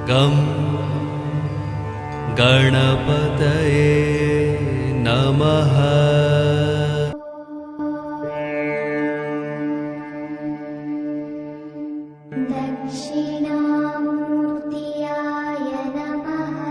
गं गणपतये नमः। दक्षिणामूर्तयाय नमः।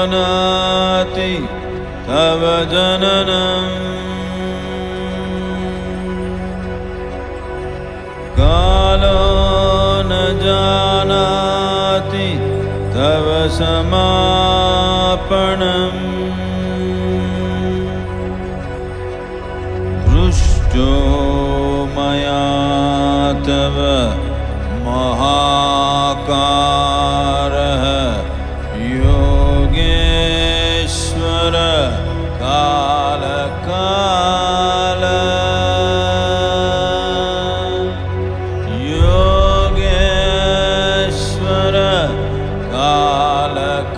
जानाति तव जननम् कालो न जानाति तव समापनम् दृष्टो मया तव महाकारः Yogeshwar कालकाल Yogeshwar कालकाल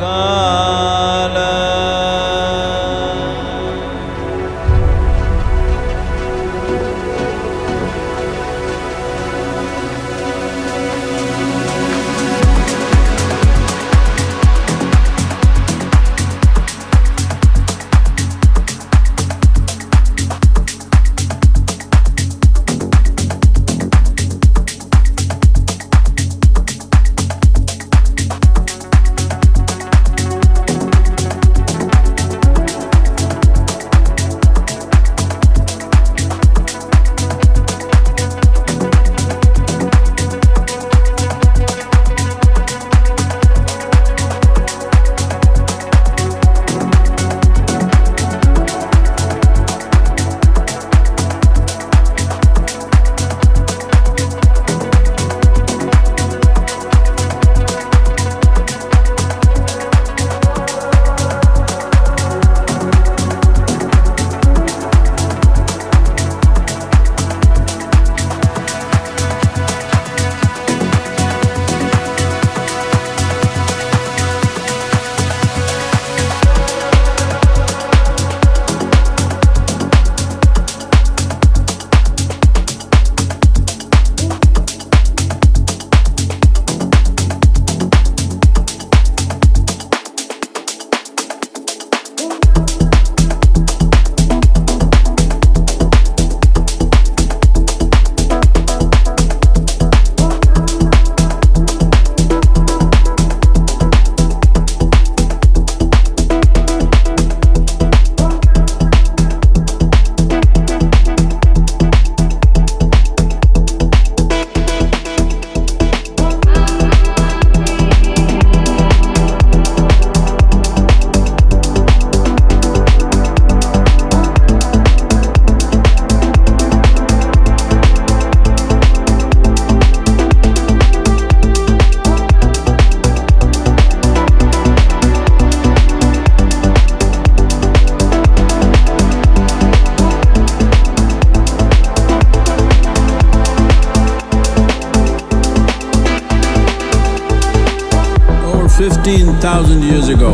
15,000 years ago,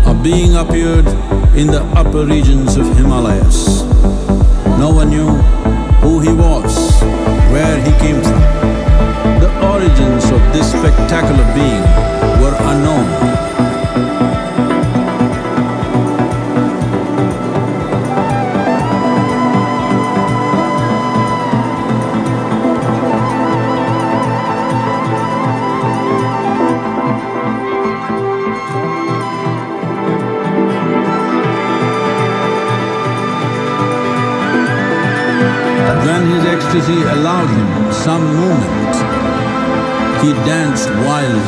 a being appeared in the upper regions of Himalayas. No one knew who he was, where he came from. The origins of this spectacular being were unknown. When his ecstasy allowed him some movement, he danced wildly.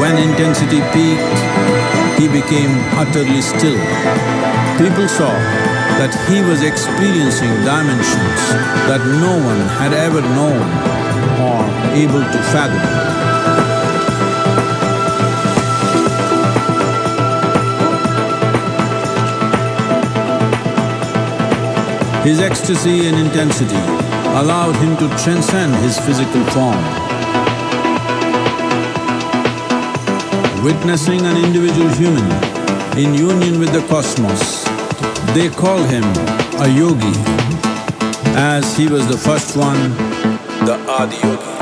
When intensity peaked, he became utterly still. People saw that he was experiencing dimensions that no one had ever known or able to fathom. His ecstasy and intensity allowed him to transcend his physical form. Witnessing an individual human in union with the cosmos, they call him a yogi, as he was the first one, the Adi Yogi.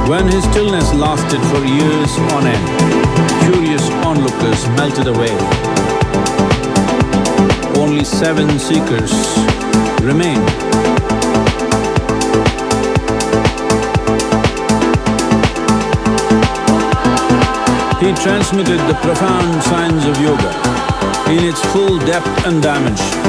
When his stillness lasted for years on end, curious onlookers melted away. Only 7 seekers remained. He transmitted the profound science of yoga in its full depth and dimension.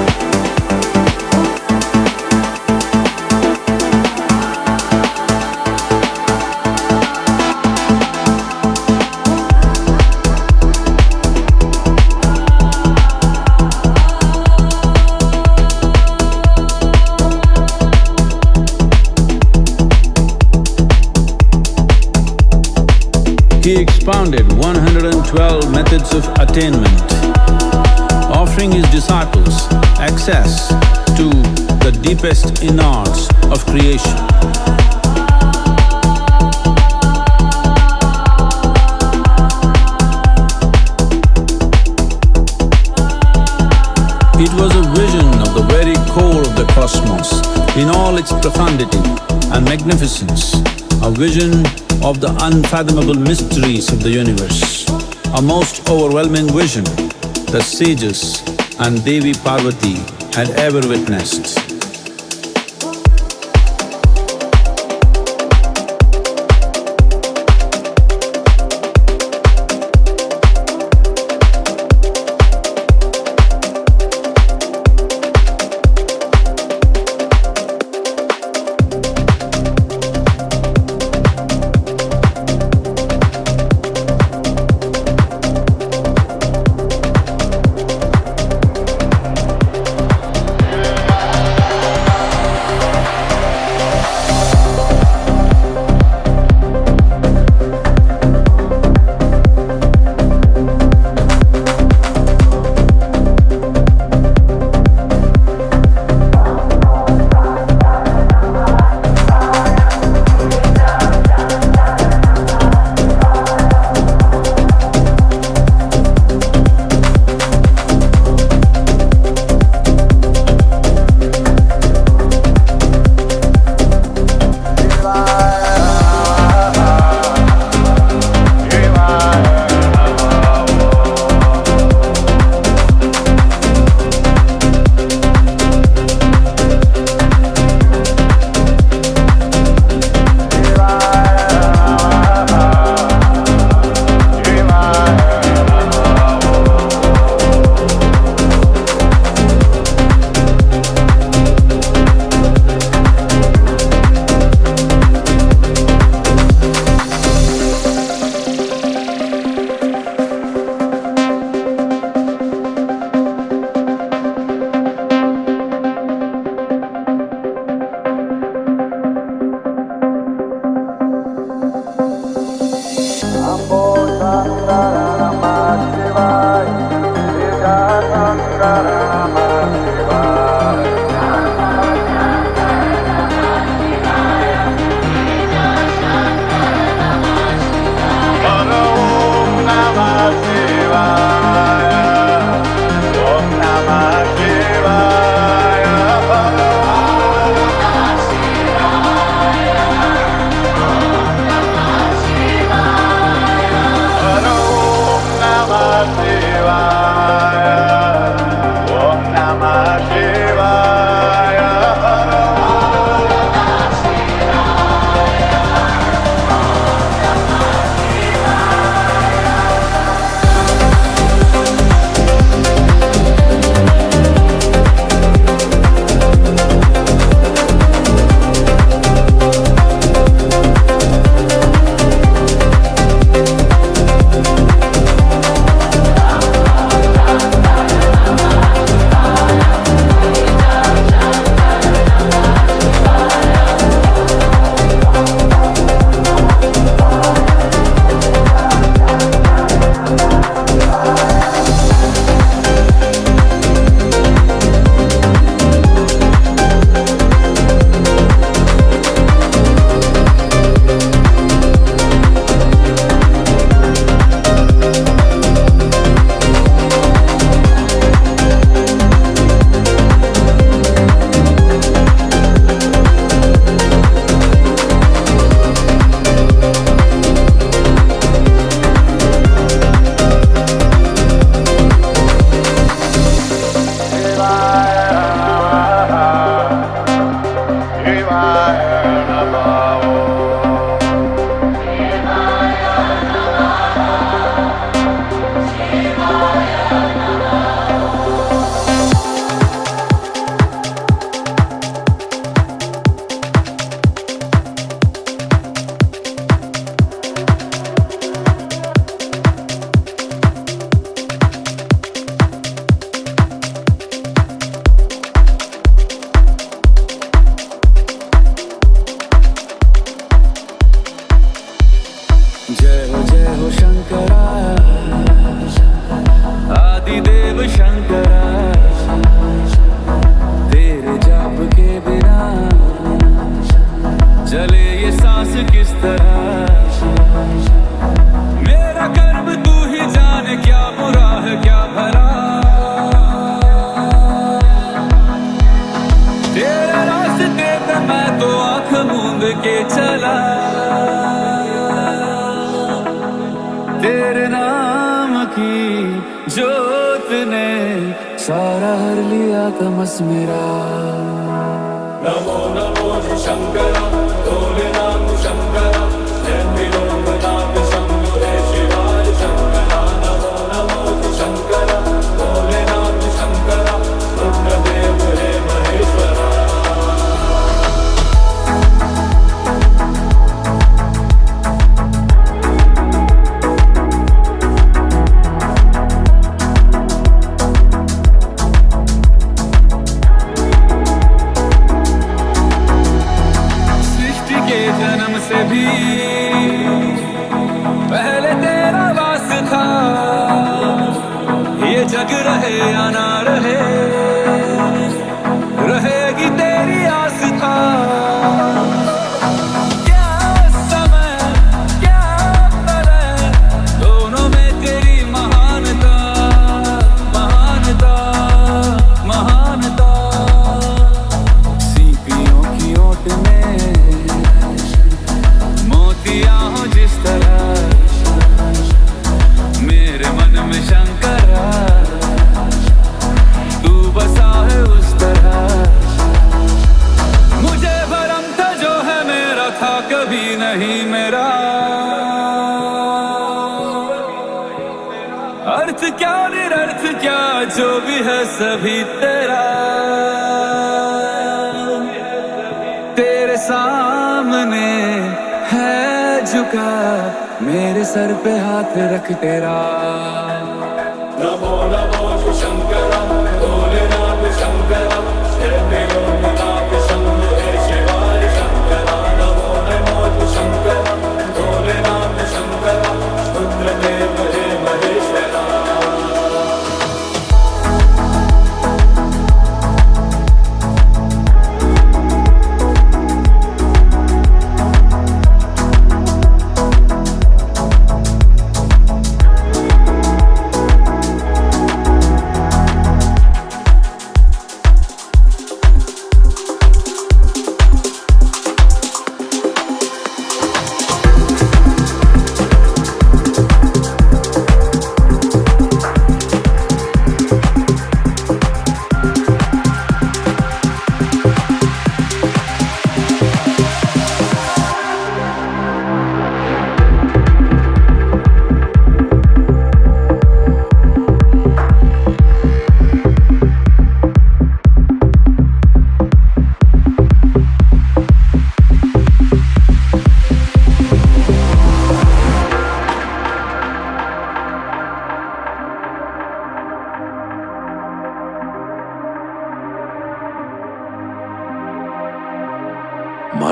He expounded 112 methods of attainment, offering his disciples access to the deepest innards of creation. It was a vision of the very core of the cosmos in all its profundity and magnificence, a vision of the unfathomable mysteries of the universe, a most overwhelming vision that sages and Devi Parvati had ever witnessed.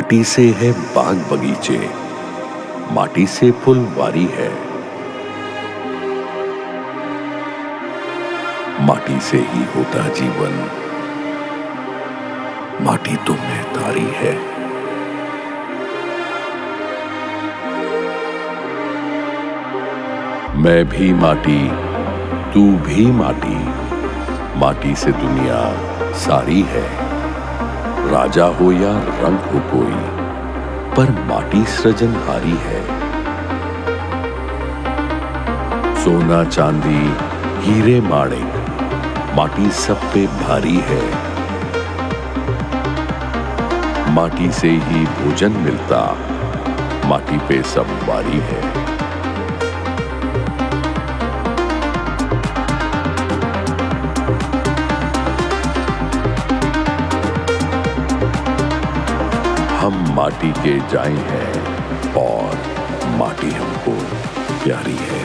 माटी से है बाग बगीचे, माटी से फुलवारी है, माटी से ही होता जीवन, माटी तो महतारी है। मैं भी माटी, तू भी माटी, माटी से दुनिया सारी है। राजा हो या रंग हो कोई, पर माटी सृजनहारी है। सोना चांदी हीरे माणिक, माटी सब पे भारी है। माटी से ही भोजन मिलता, माटी पे सब वारी है। हम माटी के जाए हैं और माटी हमको प्यारी है।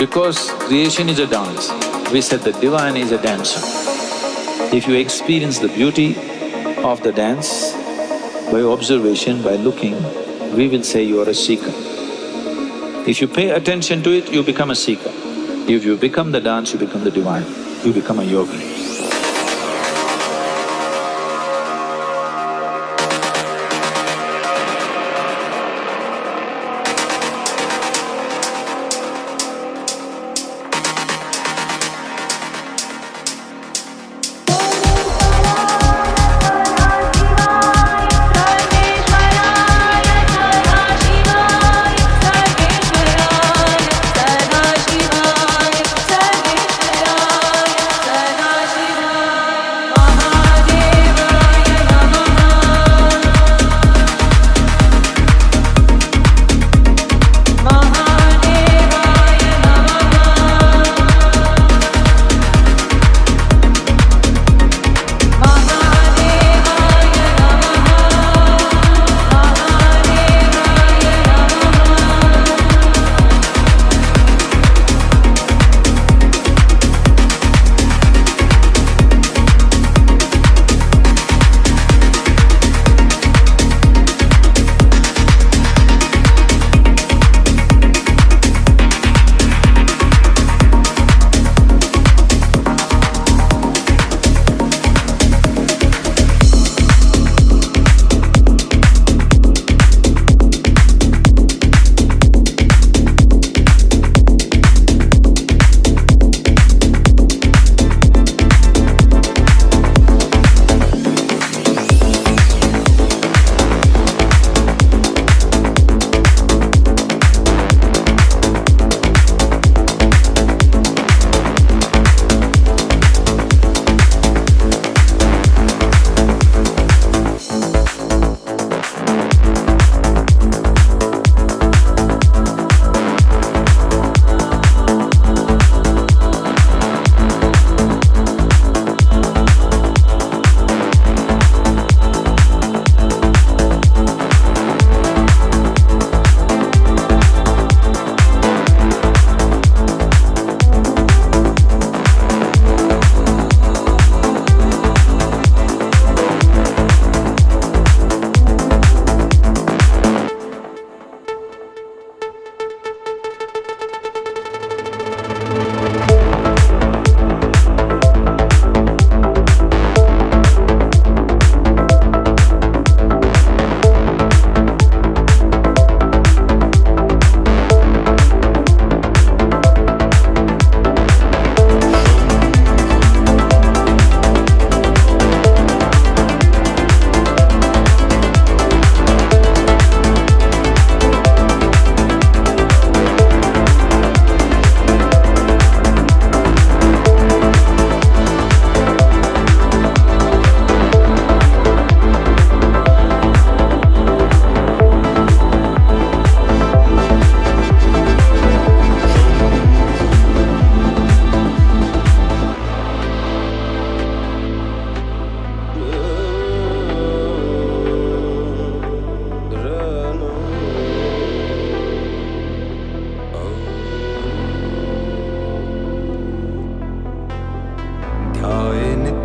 Because creation is a dance, we said the divine is a dancer. If you experience the beauty of the dance by observation, by looking, we will say you are a seeker. If you pay attention to it, you become a seeker. If you become the dance, you become the divine, you become a yogi. Shiva.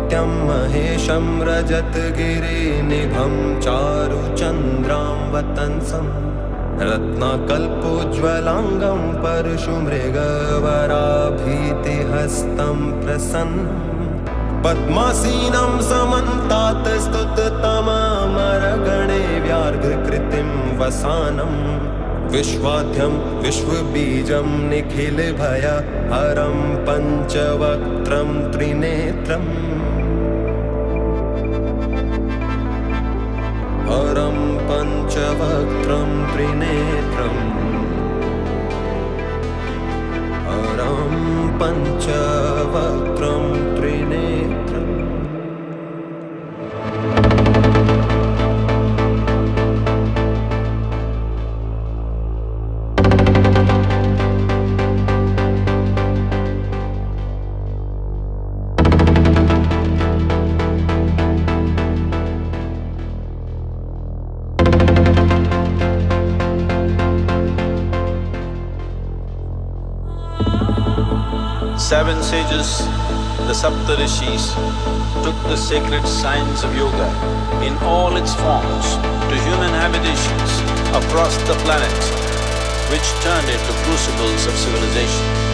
नित्यं महेशं रजतगिरिनिभं चारुचन्द्रां वतंसं रत्नाकल्पोज्ज्वलाङ्गं परशुमृगवराभीतिहस्तं प्रसन्नं पद्मासीनं समन्तात् स्तुततमामरगणे व्यार्घकृतिं वसानम् विश्वाद्यं विश्वबीजं निखिलभयहरं पञ्चवक्त्रं त्रिनेत्रम् हरं पञ्चवक्त्रं त्रिनेत्रम् हरं पञ्चवक्त्रं त्रिनेत्रम् Seven sages, the Saptarishis, took the sacred science of yoga in all its forms to human habitations across the planet, which turned into crucibles of civilization.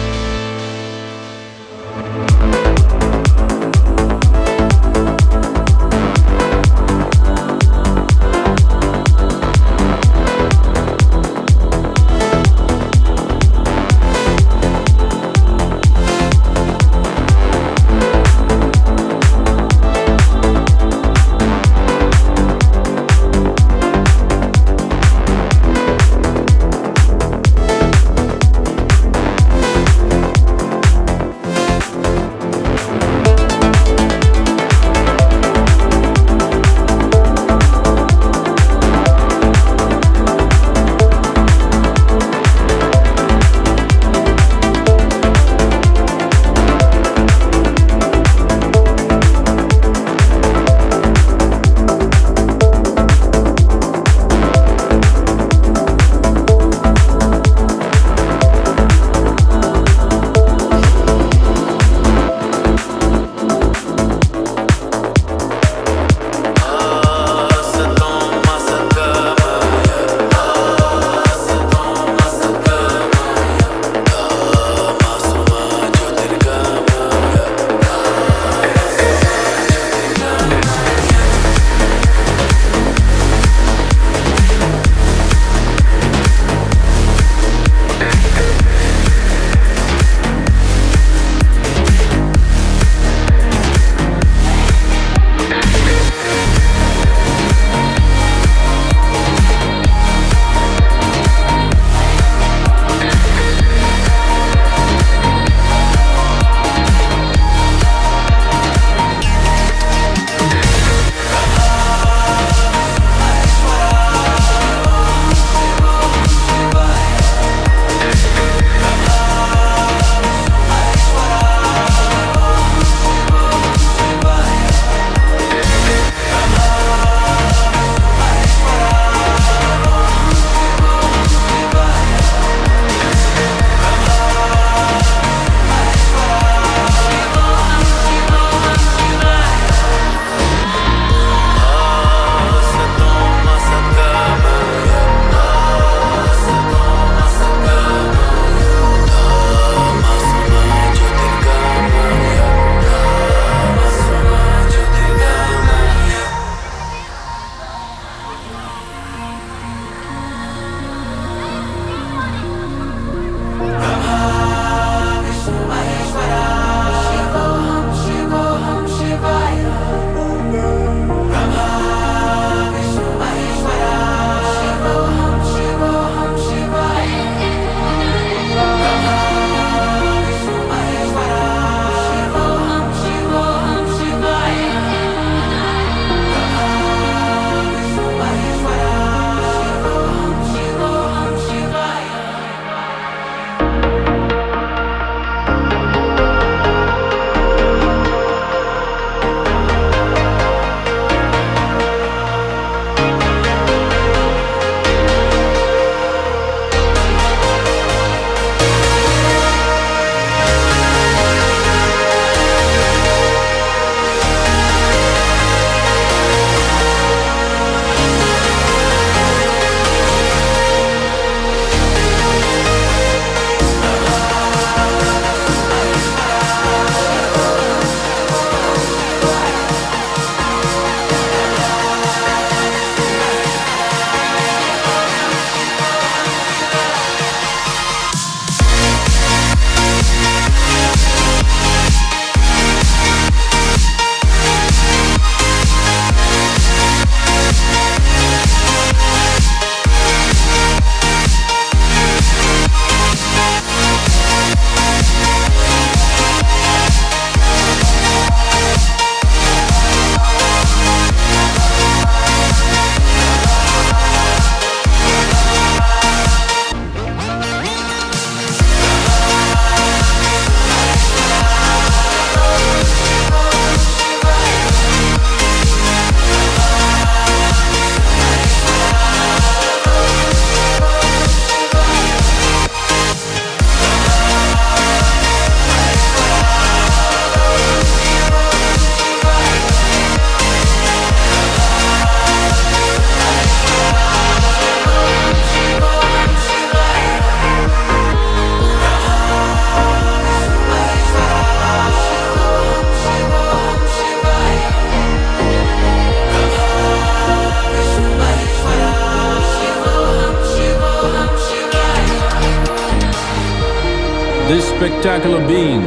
This spectacular being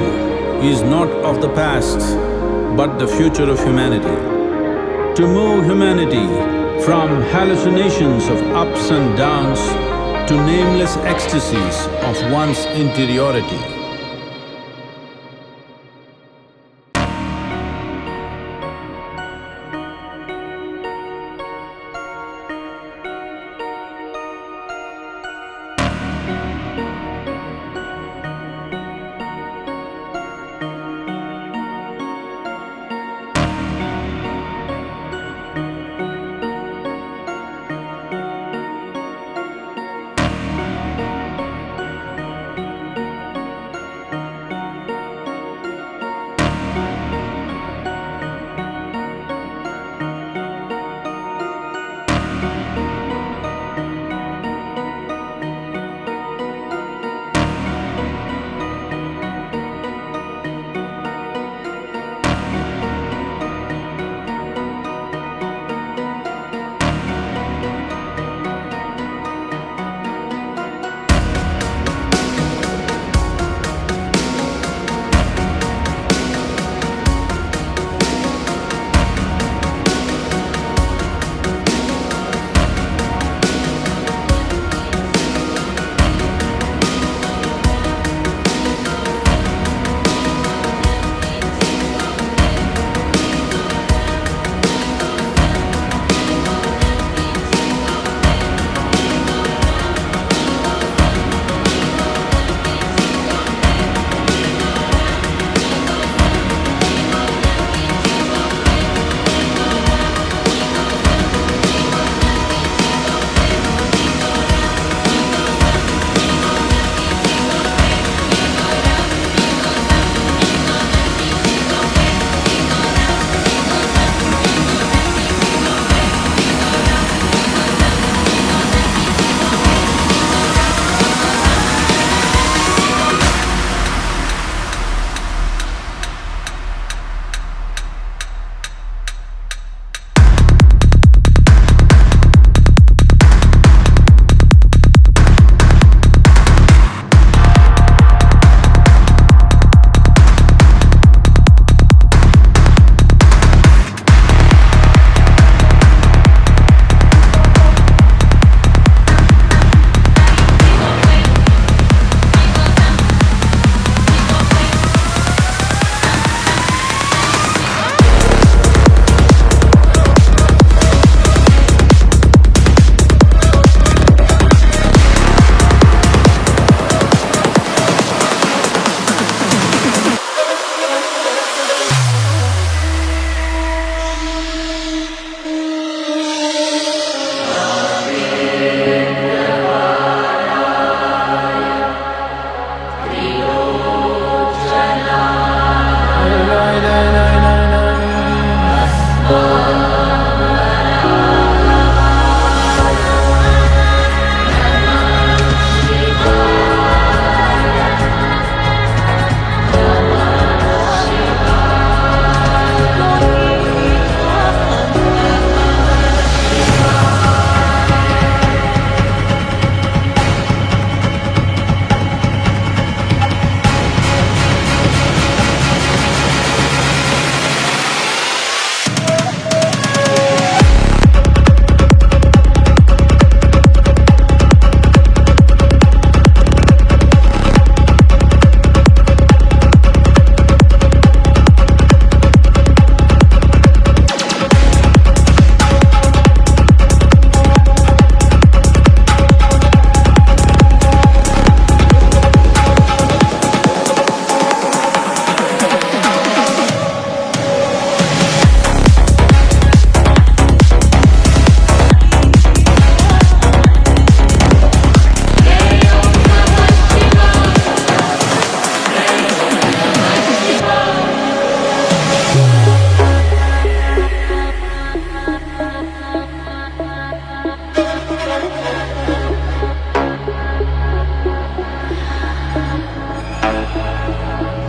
is not of the past, but the future of humanity. To move humanity from hallucinations of ups and downs to nameless ecstasies of one's interiority.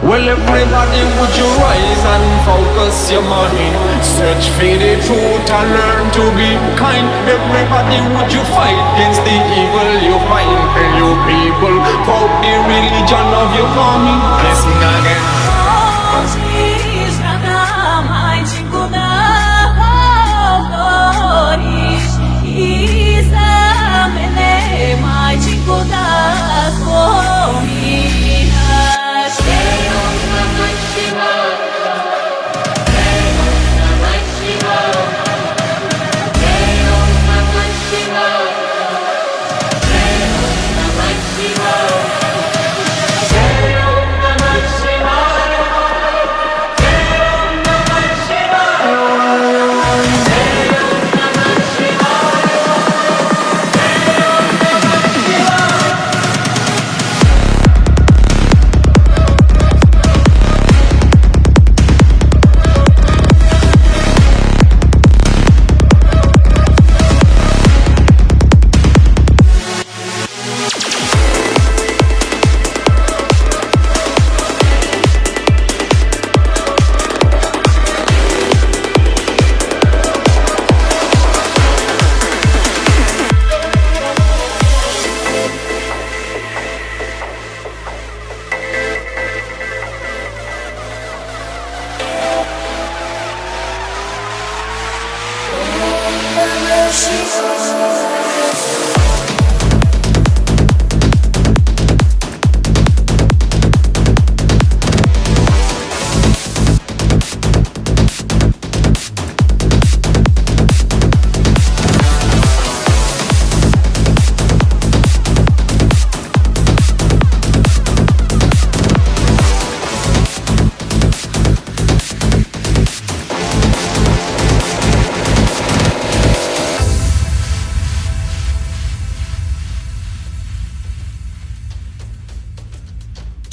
Well, everybody, would you rise and focus your mind? Search for the truth and learn to be kind. Everybody, would you fight against the evil you find? Tell you people about the religion of your coming. Listen again.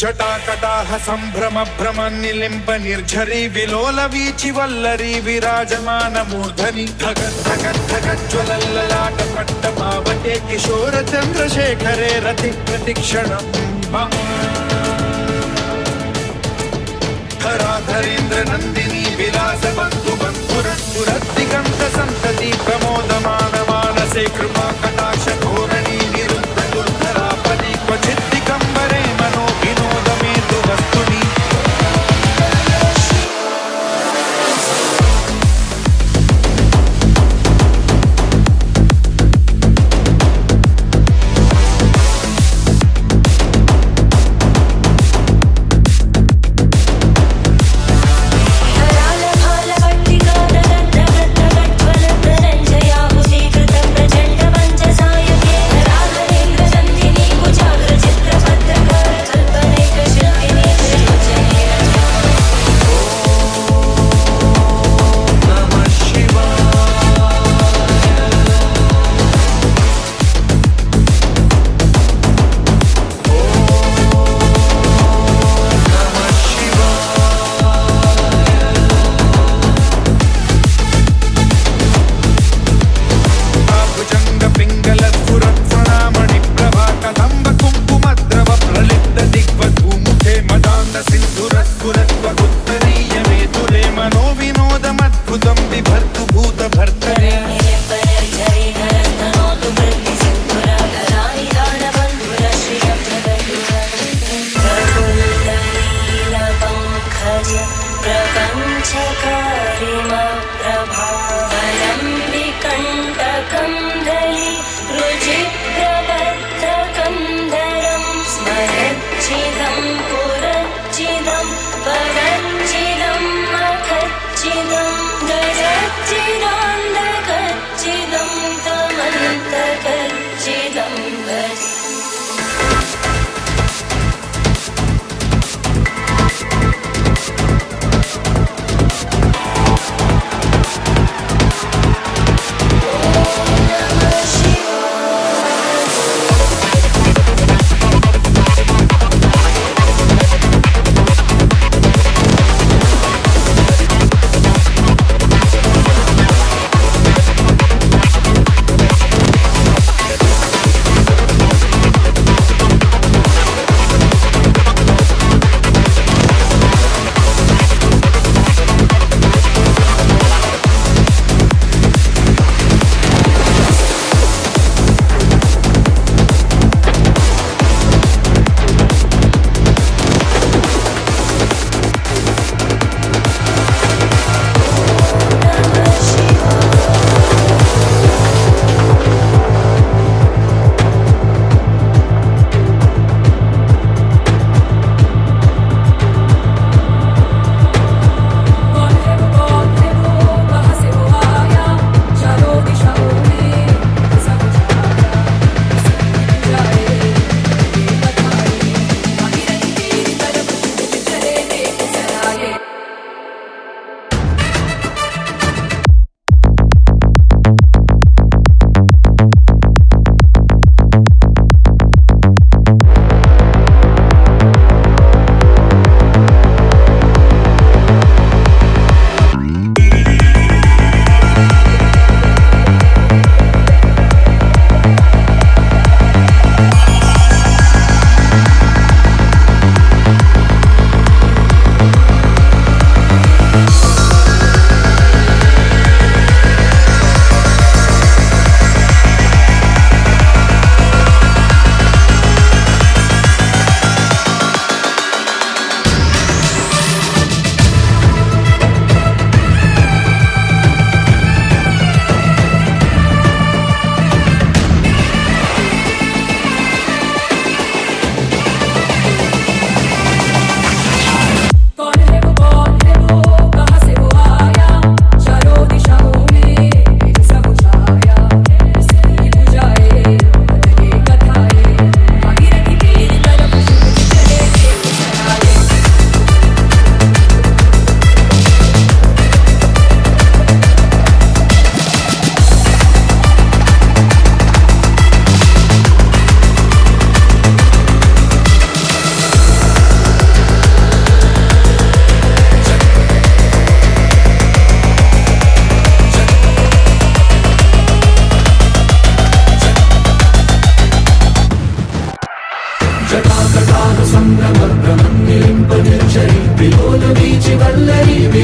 జటాకటాహ సంభ్రమ భ్రమ నిలింప నిర్ఝరి విలోల వీచి వల్లరి విరాజమాన మూర్ధని ధగద్ధగద్ధగజ్వలల్లలాట పట్ట పావటే కిశోర చంద్రశేఖరే రతి ప్రతిక్షణం ధరాధరేంద్ర నందిని విలాస బంధు బంధురద్దిగంత సంతతి ప్రమోదమాన మానసే కృపా కటాక్ష ధోరణి నిరుద్ధ దుర్ధరాపది క్వచిత్తి కంబరే మనో వినోదమేతు వస్తుని But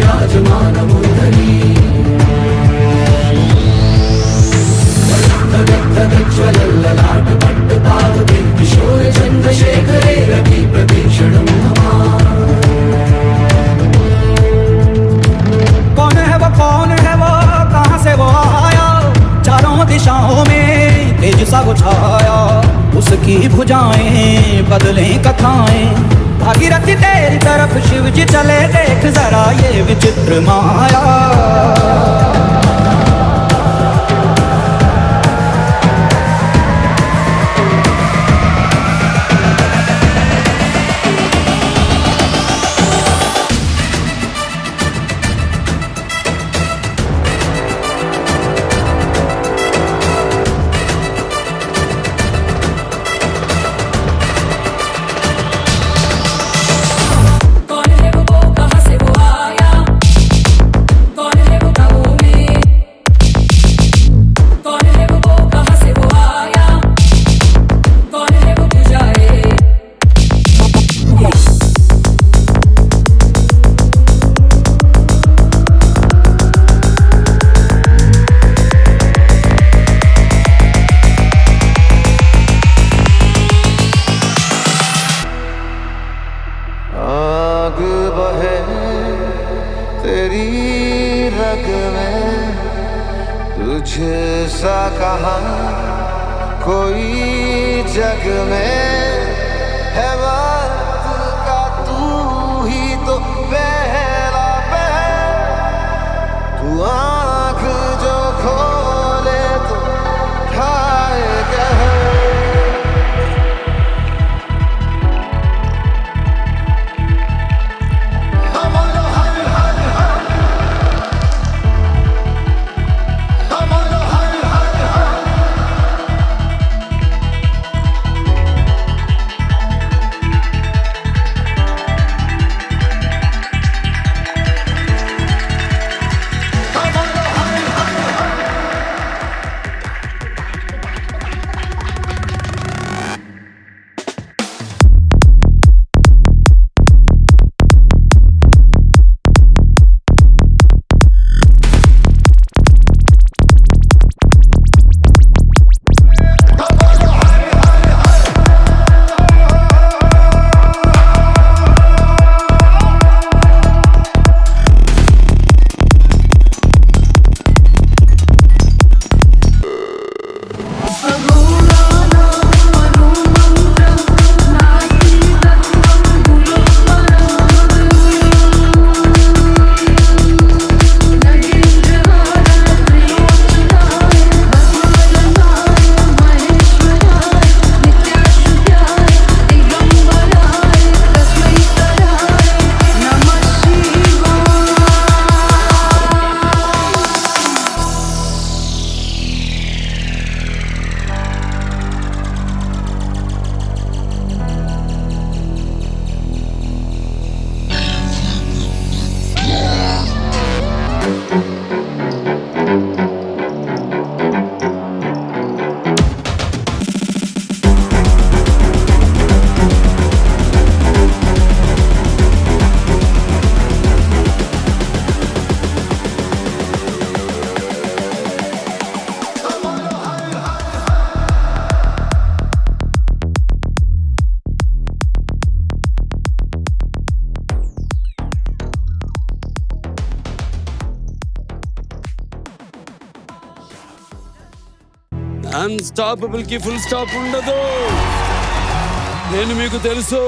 विराजमानमुरली गज्ज्वलल्ललाट पट्टपादके किशोर चन्द्रशेखरे रवि प्रतीक्षणं कौन है वो कहाँ से वो आया, चारों दिशाओं में तेज सा वो छाया, उसकी भुजाएं बदलें कथाएं, भागीरथी तेरी तरफ शिव जी चले, देख जरा ये विचित्र माया। तुझसा कहाँ कोई जग में है, वक्त का तू ही तो पहला पहल, तू आँख जो खोले तो खाए कहर। అన్స్టాపబుల్ కి ఫుల్ స్టాప్ ఉండదు, నేను మీకు తెలుసు.